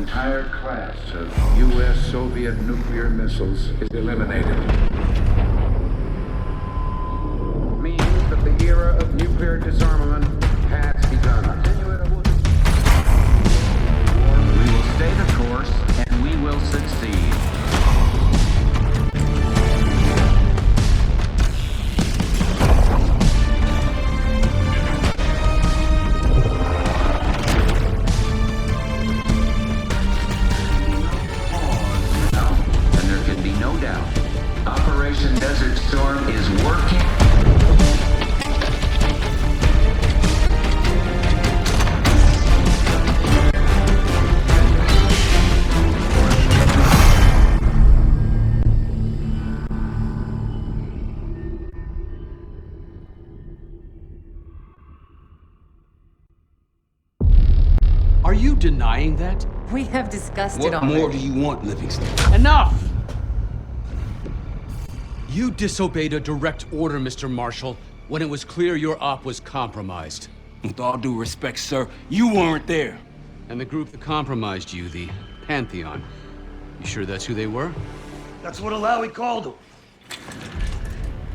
entire class of U.S.-Soviet nuclear missiles is eliminated. Means that the era of nuclear disarmament has begun. We will stay the course, and we will succeed. Operation Desert Storm is working. Are you denying that? We have discussed it already. What more do you want, Livingston? Enough! You disobeyed a direct order, Mr. Marshall, when it was clear your op was compromised. With all due respect, sir, you weren't there. And the group that compromised you, the Pantheon, you sure that's who they were? That's what Alawi called them.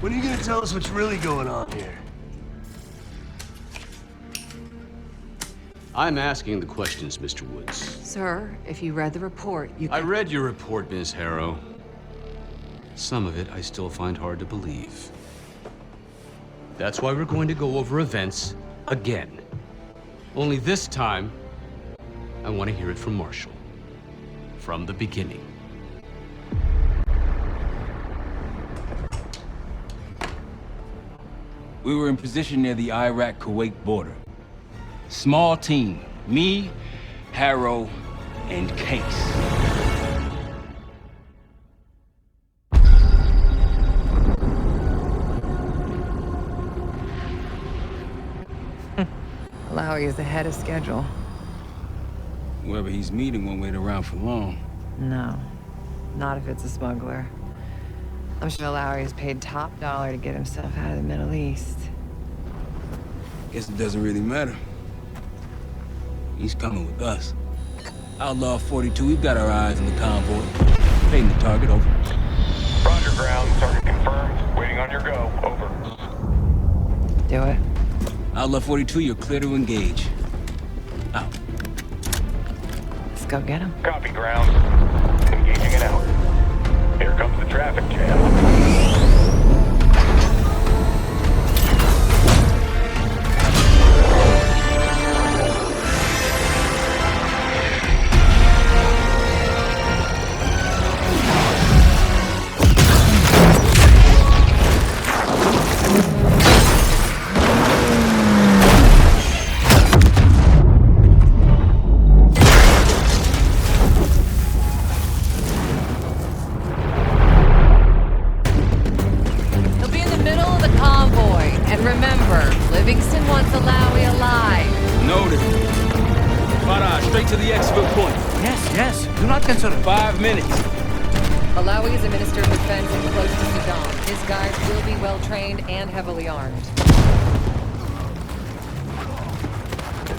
When are you gonna tell us what's really going on here? I'm asking the questions, Mr. Woods. Sir, if you read the report, you I read your report, Ms. Harrow. Some of it I still find hard to believe. That's why we're going to go over events again. Only this time, I want to hear it from Marshall. From the beginning. We were in position near the Iraq-Kuwait border. Small team. Me, Harrow, and Case. Alawi is ahead of schedule. Whoever he's meeting won't wait around for long. No, not if it's a smuggler. I'm sure Alawi is paid top dollar to get himself out of the Middle East. Guess it doesn't really matter. He's coming with us. Outlaw 42, we've got our eyes on the convoy. Fading the target, over. Roger, ground. Target confirmed. Waiting on your go. Over. Do it. Outlaw 42, you're clear to engage. Out. Let's go get him. Copy, ground. Engaging and out. Here comes the traffic jam. Yes, do not consider. 5 minutes. Alawi is a minister of defense and close to Saddam. His guys will be well trained and heavily armed.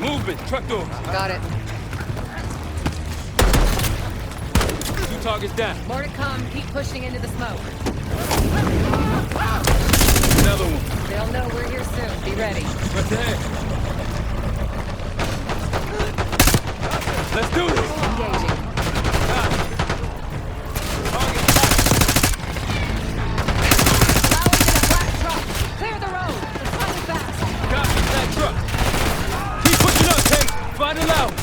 Movement, truck doors. Got it. 2 targets down. More to come. Keep pushing into the smoke. Another one. They'll know we're here soon. Be ready. What's ahead? Let's do this. Engaging. Alawi's in a black truck. Clear the road. Let's find it fast. Copy, black truck. Keep pushing up, Tate. Find Alawi.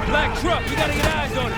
Black truck, we gotta get eyes on it.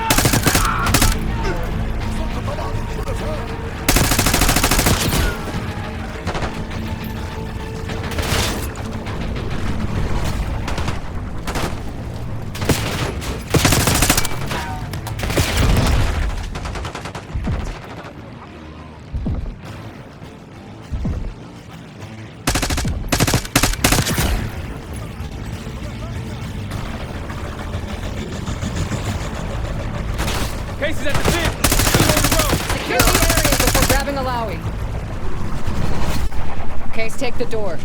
Cases at the pit. Still on the road. Secure the area before grabbing Alawi. Case, take the door.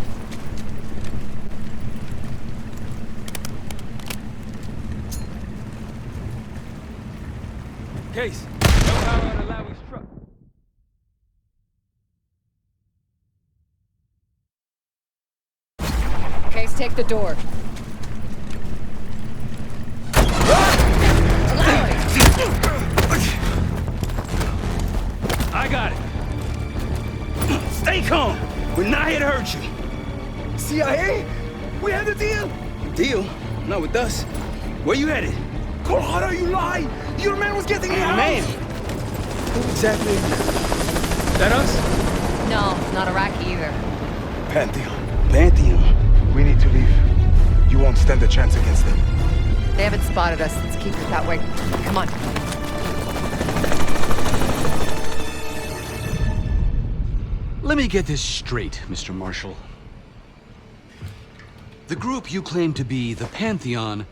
Case, no power on Alawi's truck. Case, take the door. I got it. Stay calm. We're not here to hurt you. CIA? We had a deal. Deal? Not with us. Where you headed? Colorado, you lie. Your man was getting me out. Man! Who exactly? Is that us? No, not Iraqi either. Pantheon. Pantheon. We need to leave. You won't stand a chance against them. They haven't spotted us. Let's keep it that way. Come on. Let me get this straight, Mr. Marshall. The group you claim to be the Pantheon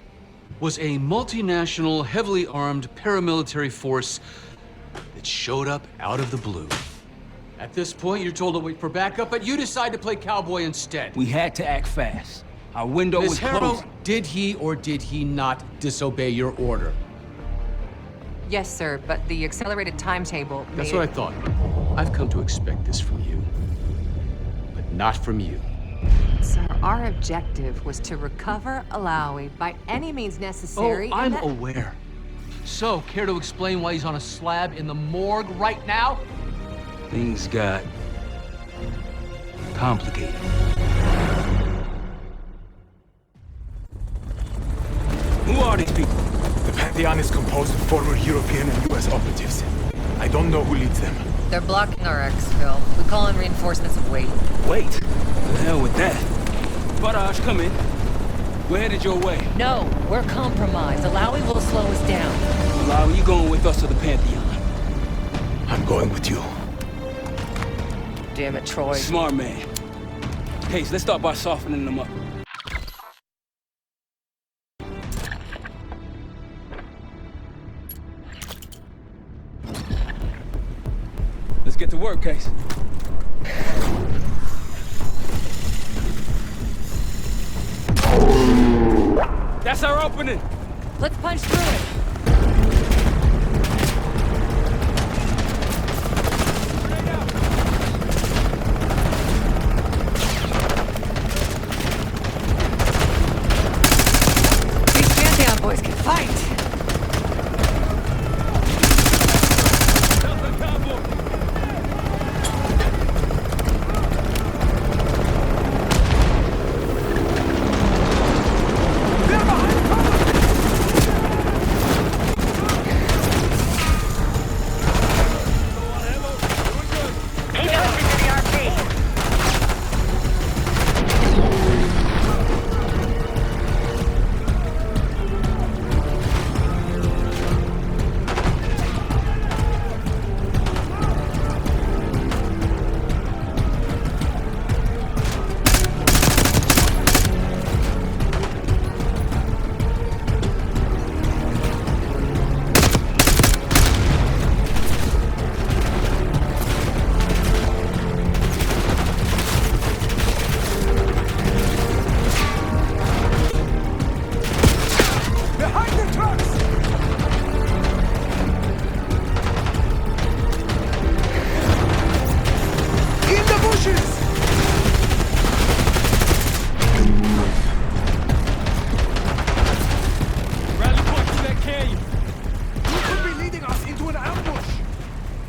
was a multinational, heavily armed paramilitary force that showed up out of the blue. At this point, you're told to wait for backup, but you decide to play cowboy instead. We had to act fast. Our window was Miss Harrow, closing. did he or did he not disobey your order? Yes, sir, but the accelerated timetable That's what I thought. I've come to expect this from you, but not from you. Sir, our objective was to recover Alawi by any means necessary. Oh, I'm aware. So, care to explain why he's on a slab in the morgue right now? Things got complicated. Who are these people? The Pantheon is composed of former European and US operatives. I don't know who leads them. They're blocking our exfil. We call in reinforcements of weight. Wait. The hell with that. Barrage, come in. We're headed your way. No, we're compromised. Alawi will slow us down. Alawi, you going with us to the Pantheon? I'm going with you. Damn it, Troy. Smart man. Case, let's start by softening them up. Let's get to work, Case. That's our opening. Let's punch through it. These Pantheon boys can fight.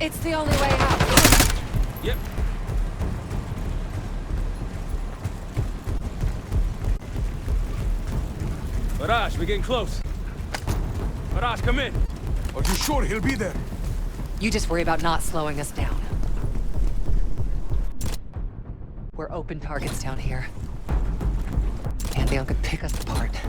It's the only way out. Yep. Barrage, we're getting close. Barrage, come in. Are you sure he'll be there? You just worry about not slowing us down. We're open targets down here. Pantheon could pick us apart.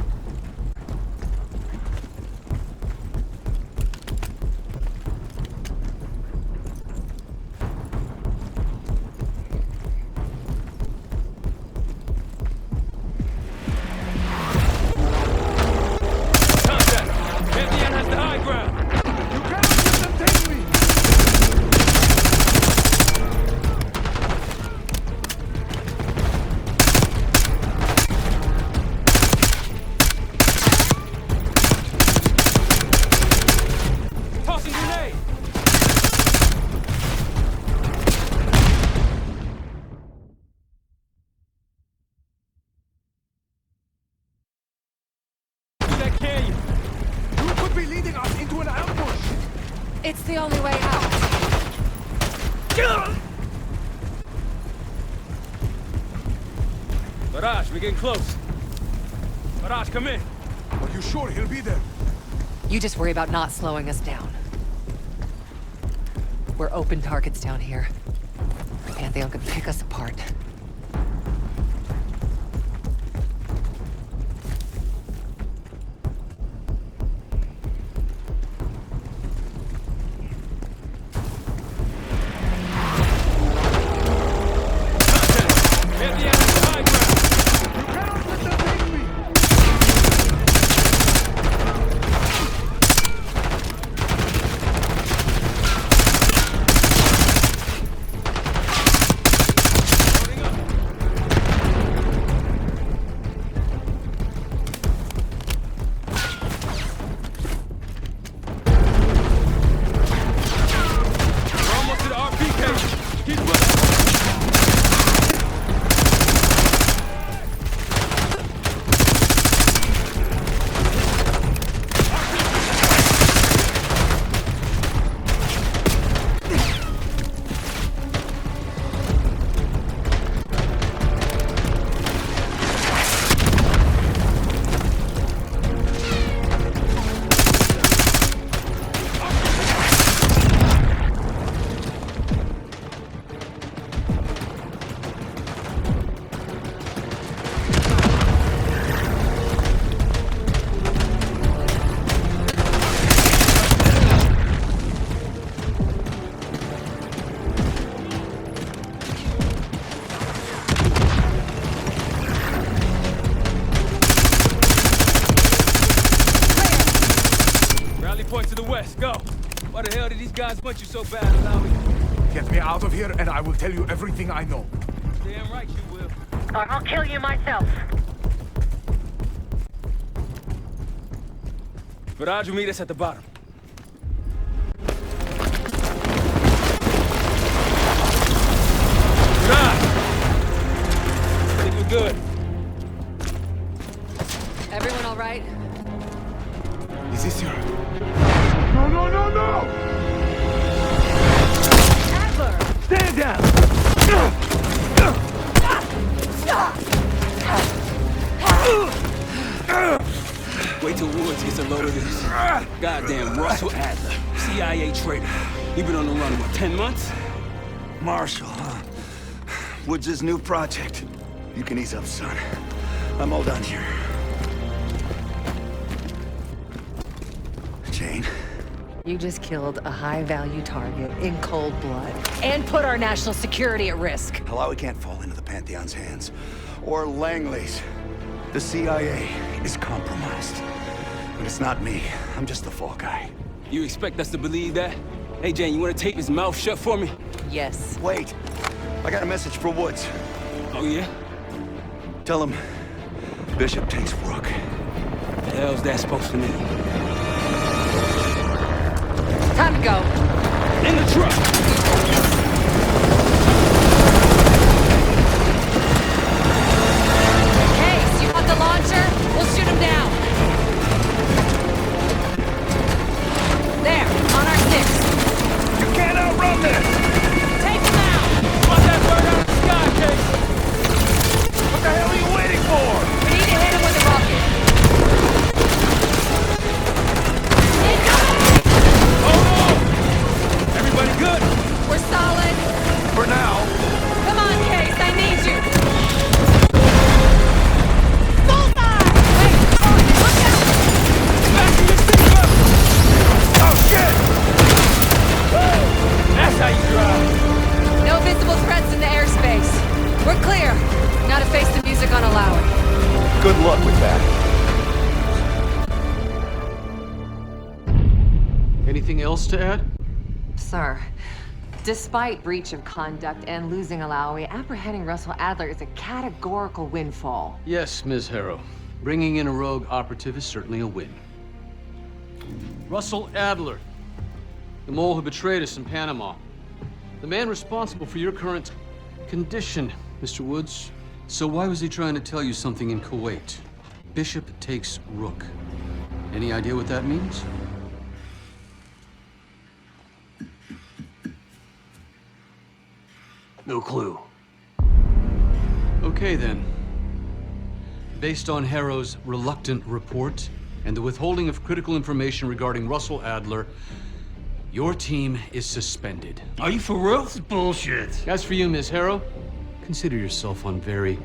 It's the only way out. Barrage, we're getting close. Barrage, come in. Are you sure he'll be there? You just worry about not slowing us down. We're open targets down here. Pantheon could pick us apart. Go. Why the hell did these guys want you so bad, Alawi? Get me out of here and I will tell you everything I know. Damn right you will. Or I'll kill you myself. Barrage will meet us at the bottom. Barrage! I think we're good. Everyone all right? Is this your... No, no, no, no! Adler! Stand down! Wait till Woods gets a load of this. Goddamn Russell Adler, CIA traitor. He been on the run, what, 10 months? Marshall, huh? Woods' new project. You can ease up, son. I'm all done here. Jane? You just killed a high-value target in cold blood and put our national security at risk. Alawi can't fall into the Pantheon's hands. Or Langley's. The CIA is compromised. But it's not me. I'm just the fall guy. You expect us to believe that? Hey, Jane, you want to tape his mouth shut for me? Yes. Wait. I got a message for Woods. Oh, yeah? Tell him Bishop takes Rook. The hell's that supposed to mean? Time to go. In the truck! Case, you want the launcher? We'll shoot him down. There, on our six. You can't outrun this! Take him out! Want that bird out of the sky, Case! What the hell are you waiting for? We need to hit him with a rocket. Everybody good? We're solid. For now. Come on, Case, I need you. Bullseye! Wait, look out! Fasten your seatbelt! Oh, shit! That's how you drive. No visible threats in the airspace. We're clear. Now to face the music on Alawi. Good luck with that. Anything else to add? Sir, despite breach of conduct and losing Alawi, apprehending Russell Adler is a categorical windfall. Yes, Ms. Harrow. Bringing in a rogue operative is certainly a win. Russell Adler, the mole who betrayed us in Panama. The man responsible for your current condition, Mr. Woods. So why was he trying to tell you something in Kuwait? Bishop takes Rook. Any idea what that means? No clue. Okay, then. Based on Harrow's reluctant report and the withholding of critical information regarding Russell Adler, your team is suspended. Are you for real? This is bullshit. As for you, Ms. Harrow, consider yourself on very,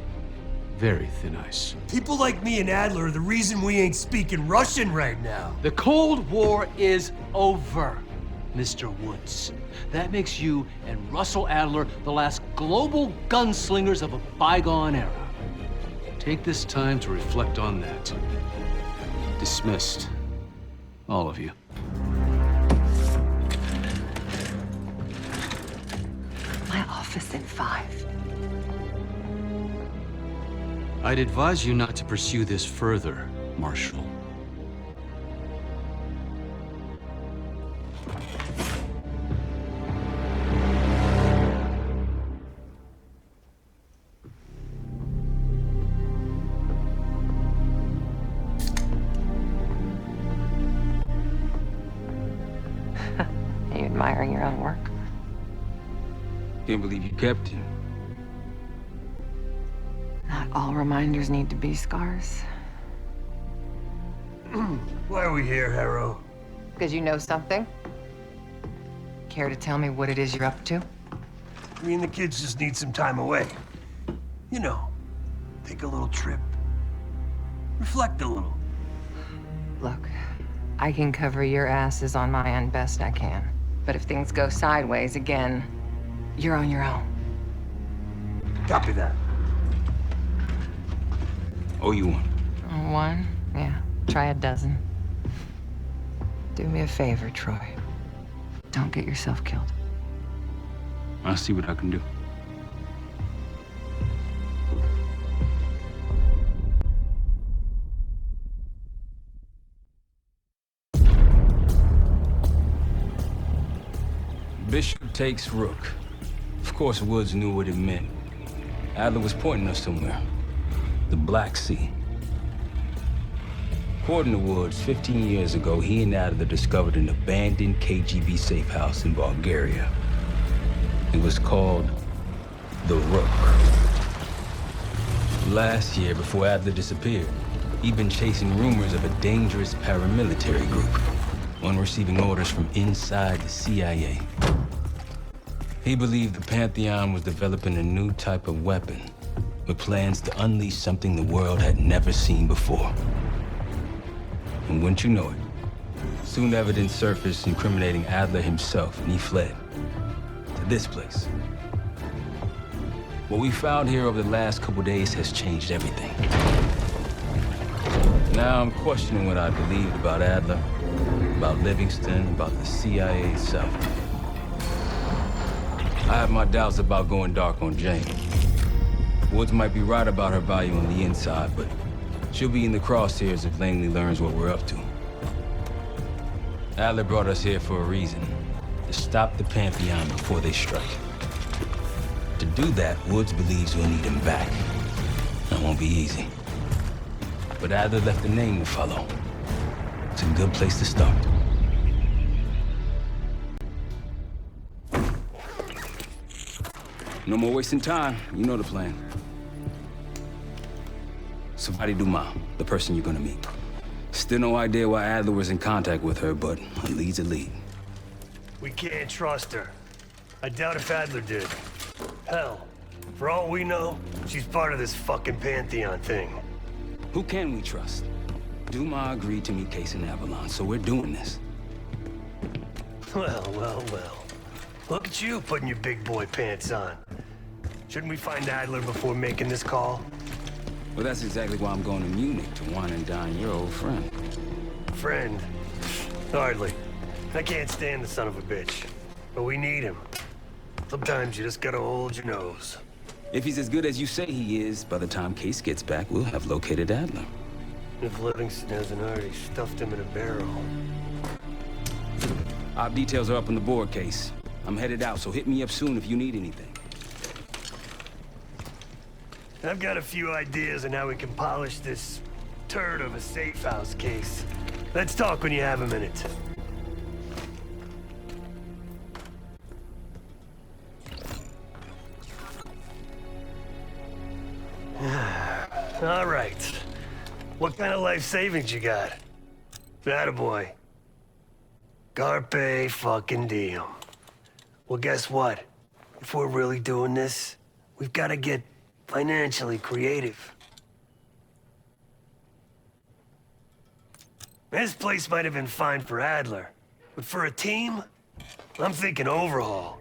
very thin ice. People like me and Adler are the reason we ain't speaking Russian right now. The Cold War is over, Mr. Woods. That makes you and Russell Adler the last global gunslingers of a bygone era. Take this time to reflect on that. Dismissed. All of you. My office in 5. I'd advise you not to pursue this further, Marshal. Are you admiring your own work? Can't believe you kept him. Not all reminders need to be scars. Why are we here, Harrow? Because you know something? Care to tell me what it is you're up to? Me and the kids just need some time away. You know, take a little trip. Reflect a little. Look, I can cover your asses on my end best I can. But if things go sideways again, you're on your own. Copy that. Oh, you want? One? Yeah. Try a dozen. Do me a favor, Troy. Don't get yourself killed. I'll see what I can do. Bishop takes Rook. Of course, Woods knew what it meant. Adler was pointing us somewhere. The Black Sea. According to Woods, 15 years ago, he and Adler discovered an abandoned KGB safe house in Bulgaria. It was called the Rook. Last year, before Adler disappeared, he'd been chasing rumors of a dangerous paramilitary group, one receiving orders from inside the CIA. He believed the Pantheon was developing a new type of weapon, with plans to unleash something the world had never seen before. And wouldn't you know it, soon evidence surfaced incriminating Adler himself, and he fled to this place. What we found here over the last couple days has changed everything. Now I'm questioning what I believed about Adler, about Livingston, about the CIA itself. I have my doubts about going dark on Jane. Woods might be right about her value on the inside, but she'll be in the crosshairs if Langley learns what we're up to. Adler brought us here for a reason, to stop the Pantheon before they strike. To do that, Woods believes we'll need him back. That won't be easy. But Adler left a name to follow. It's a good place to start. No more wasting time. You know the plan. Somebody Dumas, the person you're gonna meet. Still no idea why Adler was in contact with her, but a lead's a lead. We can't trust her. I doubt if Adler did. Hell, for all we know, she's part of this fucking Pantheon thing. Who can we trust? Dumas agreed to meet Case in Avalon, so we're doing this. Well. Look at you putting your big boy pants on. Shouldn't we find Adler before making this call? Well, that's exactly why I'm going to Munich, to wine and dine your old friend. Friend? Hardly. I can't stand the son of a bitch. But we need him. Sometimes you just gotta hold your nose. If he's as good as you say he is, by the time Case gets back, we'll have located Adler. If Livingston hasn't already stuffed him in a barrel. Op details are up on the board, Case. I'm headed out, so hit me up soon if you need anything. I've got a few ideas on how we can polish this turd of a safe house case. Let's talk when you have a minute. All right. What kind of life savings you got? Attaboy. Carpe fucking diem. Well, guess what? If we're really doing this, we've got to get financially creative. This place might have been fine for Adler, but for a team, I'm thinking overhaul,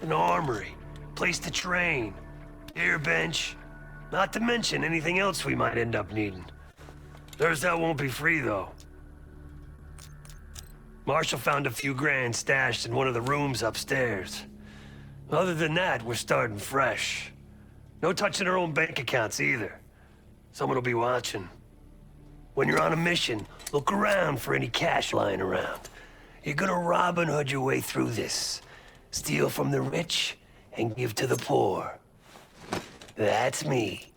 an armory, place to train, air bench, not to mention anything else we might end up needing. Theirs that won't be free, though. Marshall found a few grand stashed in one of the rooms upstairs. Other than that, we're starting fresh. No touching our own bank accounts either. Someone will be watching. When you're on a mission, look around for any cash lying around. You're gonna Robin Hood your way through this. Steal from the rich and give to the poor. That's me.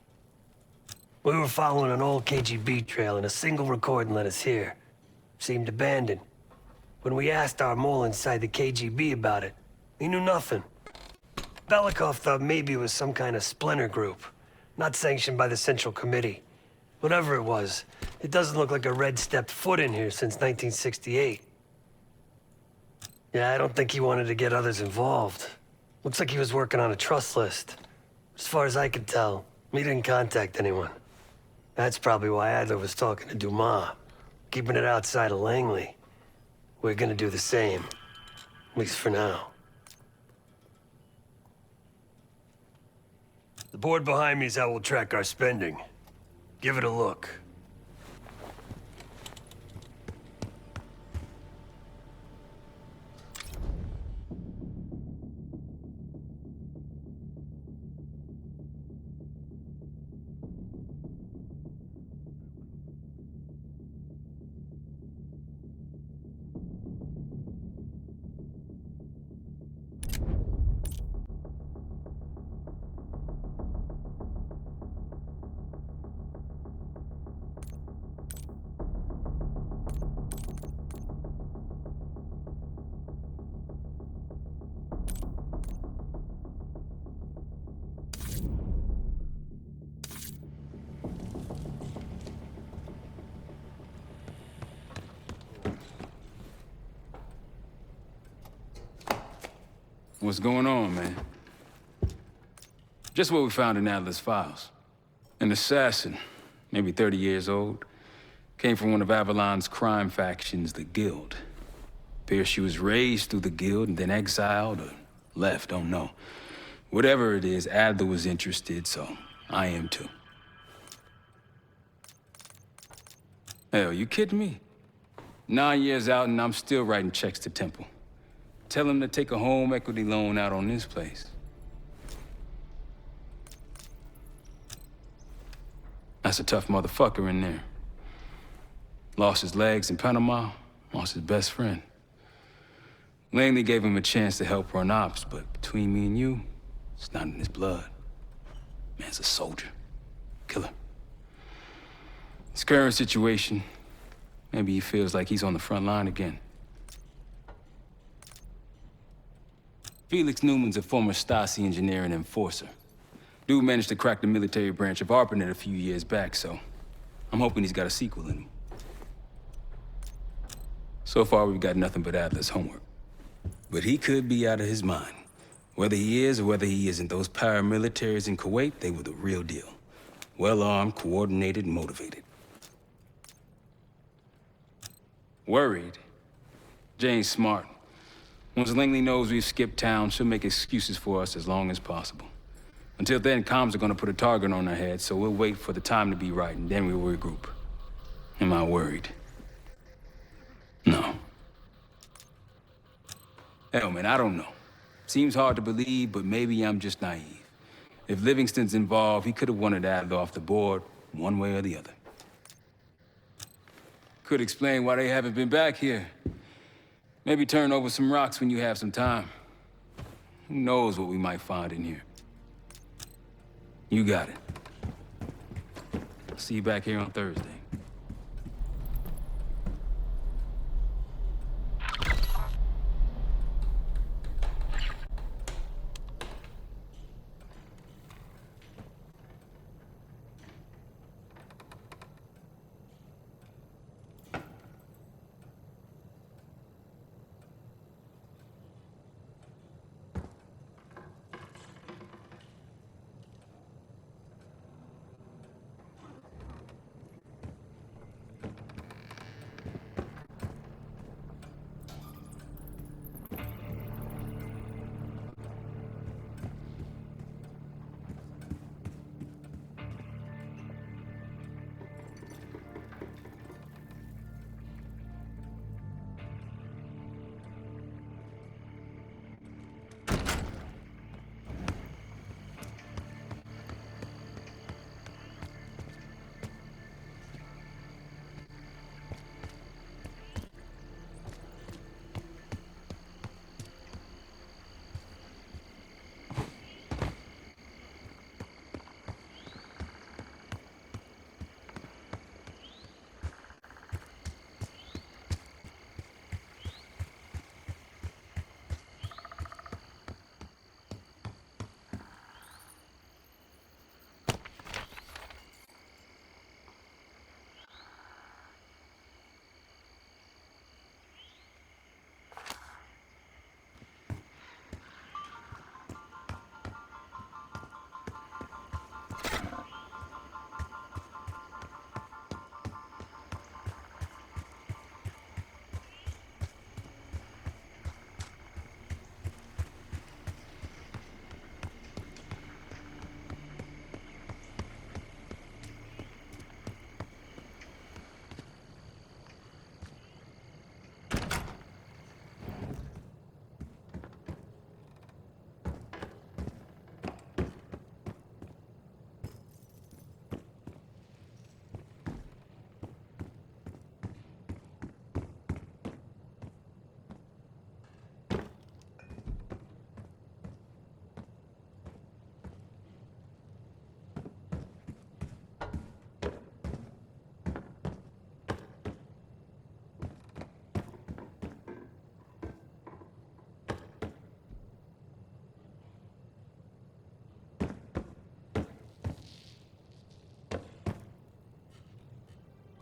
We were following an old KGB trail and a single recording led us here. Seemed abandoned. When we asked our mole inside the KGB about it, he knew nothing. Belikov thought maybe it was some kind of splinter group, not sanctioned by the Central Committee. Whatever it was, it doesn't look like a red stepped foot in here since 1968. Yeah, I don't think he wanted to get others involved. Looks like he was working on a trust list. As far as I could tell, he didn't contact anyone. That's probably why Adler was talking to Dumas, keeping it outside of Langley. We're gonna do the same, at least for now. The board behind me is how we'll track our spending. Give it a look. What's going on, man? Just what we found in Adler's files. An assassin, maybe 30 years old, came from one of Avalon's crime factions, the Guild. Appears she was raised through the Guild and then exiled or left, don't know. Whatever it is, Adler was interested, so I am too. Hell, you kidding me? 9 years out and I'm still writing checks to Temple. Tell him to take a home equity loan out on this place. That's a tough motherfucker in there. Lost his legs in Panama, lost his best friend. Langley gave him a chance to help run ops, but between me and you, it's not in his blood. Man's a soldier. Killer. His current situation, maybe he feels like he's on the front line again. Felix Newman's a former Stasi engineer and enforcer. Dude managed to crack the military branch of ARPANET a few years back, so I'm hoping he's got a sequel in him. So far, we've got nothing but Adler's homework. But he could be out of his mind. Whether he is or whether he isn't, those paramilitaries in Kuwait, they were the real deal. Well-armed, coordinated, and motivated. Worried? Jane's smart. Once Langley knows we've skipped town, she'll make excuses for us as long as possible. Until then, comms are gonna put a target on our heads, so we'll wait for the time to be right, and then we'll regroup. Am I worried? No. Hell, man, I don't know. Seems hard to believe, but maybe I'm just naive. If Livingston's involved, he could have wanted Adler off the board, one way or the other. Could explain why they haven't been back here. Maybe turn over some rocks when you have some time. Who knows what we might find in here? You got it. I'll see you back here on Thursday.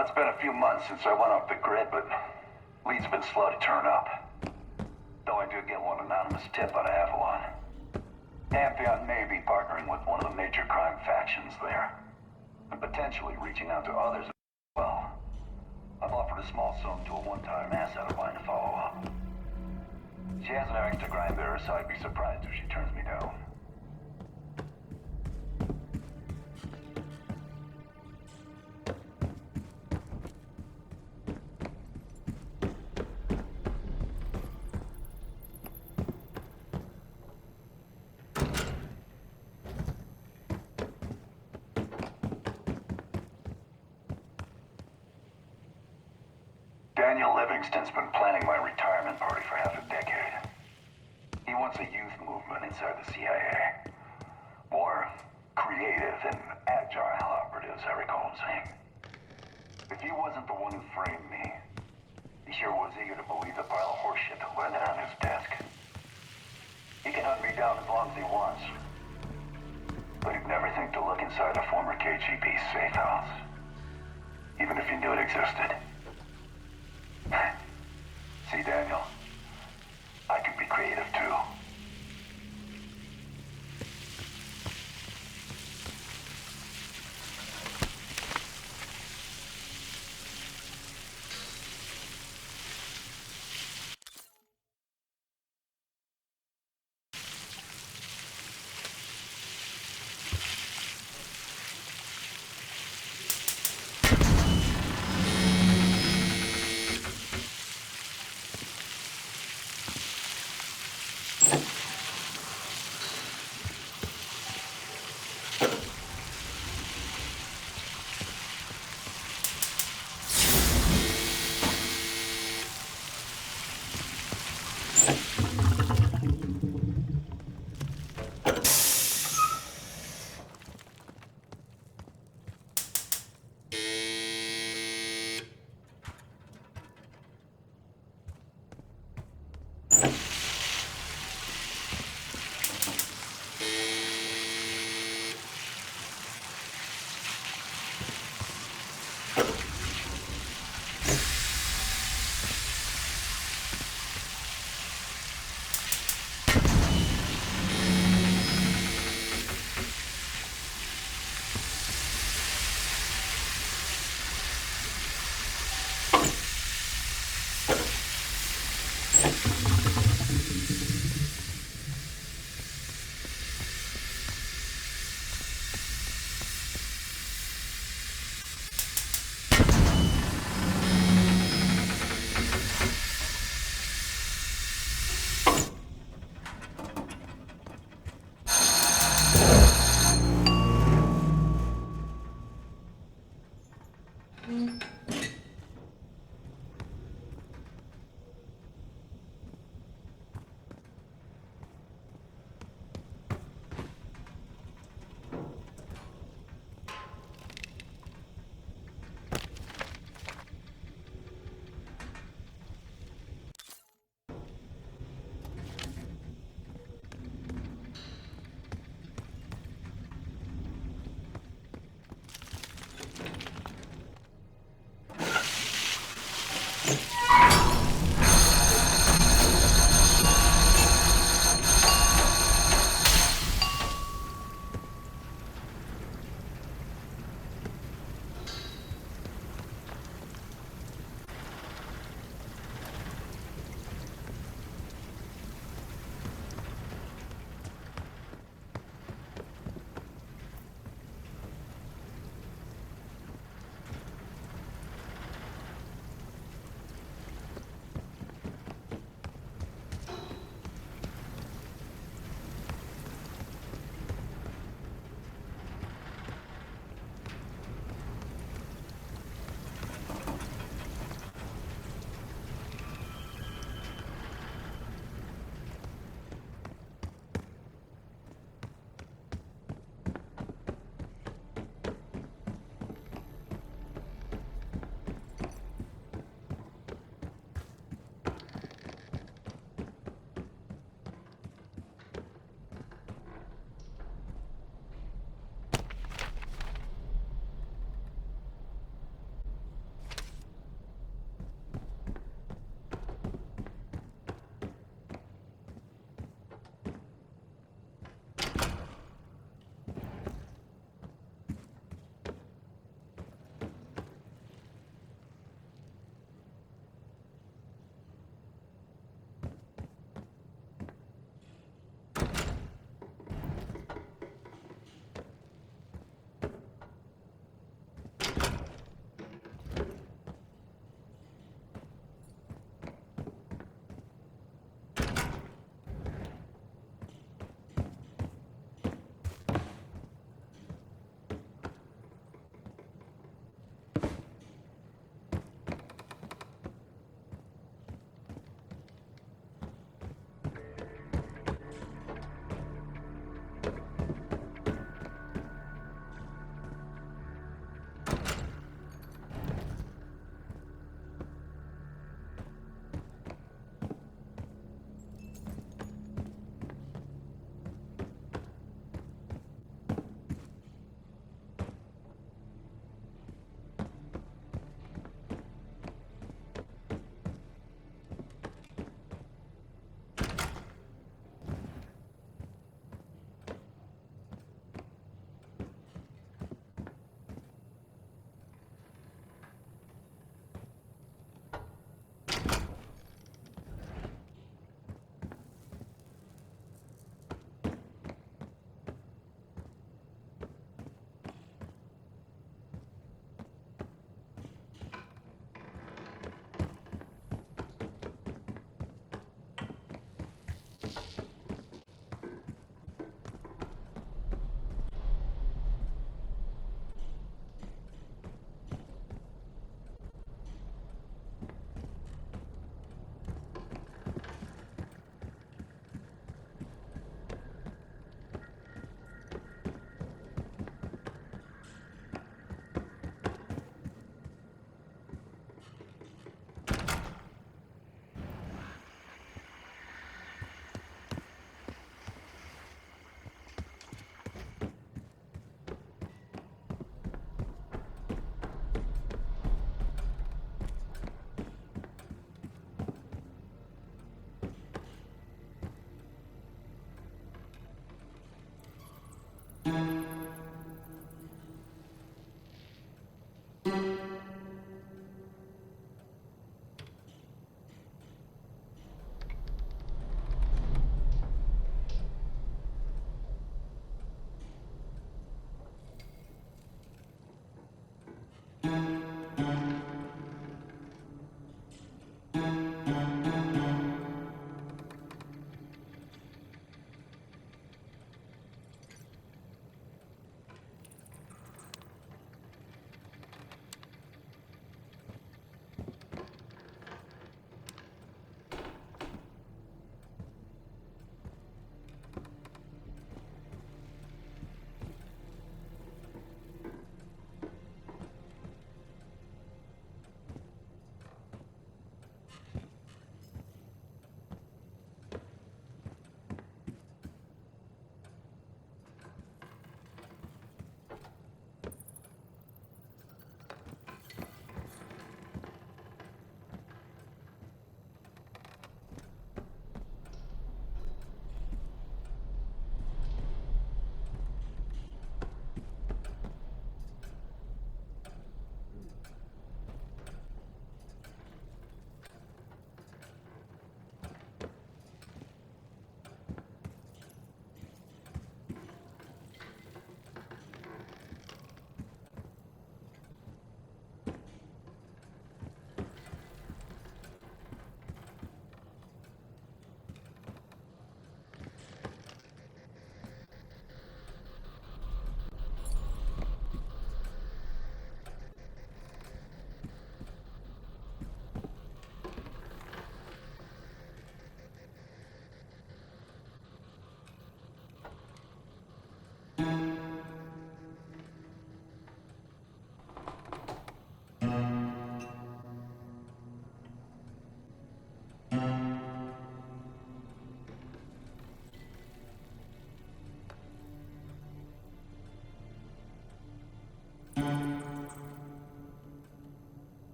Well, it's been a few months since I went off the grid, but leads have been slow to turn up. Though I do get one anonymous tip out of Avalon. Pantheon may be partnering with one of the major crime factions there, and potentially reaching out to others as well. I've offered a small sum to a one-time asset of mine to follow up. She has an errand to grind there, so I'd be surprised if she turns me down. Daniel Livingston's been planning my retirement party for half a decade. He wants a youth movement inside the CIA. More creative and agile operatives, I recall him saying. If he wasn't the one who framed me, he sure was eager to believe the pile of horseshit that landed on his desk. He can hunt me down as long as he wants. But he'd never think to look inside a former KGB safe house. Even if he knew it existed. See, Daniel, I can be creative too.